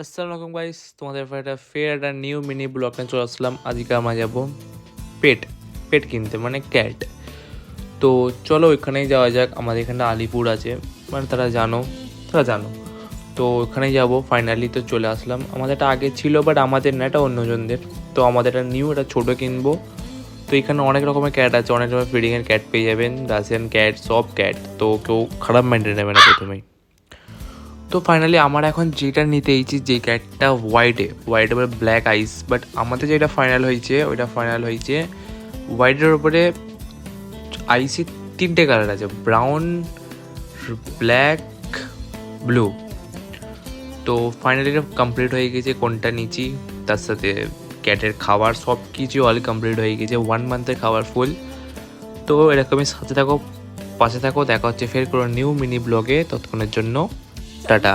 আসসালামু আলাইকুম গাইস, তোমাদের একটা নিউ মিনি ব্লগ নিয়ে চলে আসলাম। আজকে আমরা যাবো পেট পেট কিনতে, মানে ক্যাট। তো চলো ওইখানেই যাওয়া যাক। আমাদের এখানে আলিপুর আছে, মানে তারা জানো। তো ওখানেই যাবো। ফাইনালি তো চলে আসলাম। আমাদের এটা আগে ছিল, বাট আমাদের না, এটা অন্যজনদের। তো আমাদের এটা নিউ, এটা ছোটো কিনবো। তো এখানে অনেক রকমের ক্যাট আছে, অনেক রকমের ফিডিংয়ের ক্যাট পেয়ে যাবেন, রাশিয়ান ক্যাট, সব ক্যাট। তো কেউ খারাপ মাইন্ডে নেবে না প্রথমেই। তো ফাইনালি আমার এখন যেটা নিতে এইছি, যে ক্যাটটা হোয়াইটে বা ব্ল্যাক আইস, বাট আমাদের যেটা ফাইনাল হয়েছে হোয়াইটের উপরে আইসি 3টে কালার আছে, ব্রাউন, ব্ল্যাক, ব্লু। তো ফাইনালি এটা কমপ্লিট হয়ে গেছে, কোনটা নিচ্ছি। তার সাথে ক্যাটের খাবার সব কিছু অল কমপ্লিট হয়ে গেছে, 1 মান্থের খাবার ফুল। তো এরকমই সাথে থাকো, পাশে থাকো। দেখা হচ্ছে ফের কোনো নিউ মিনি ব্লগে। ততক্ষণের জন্য টাটা।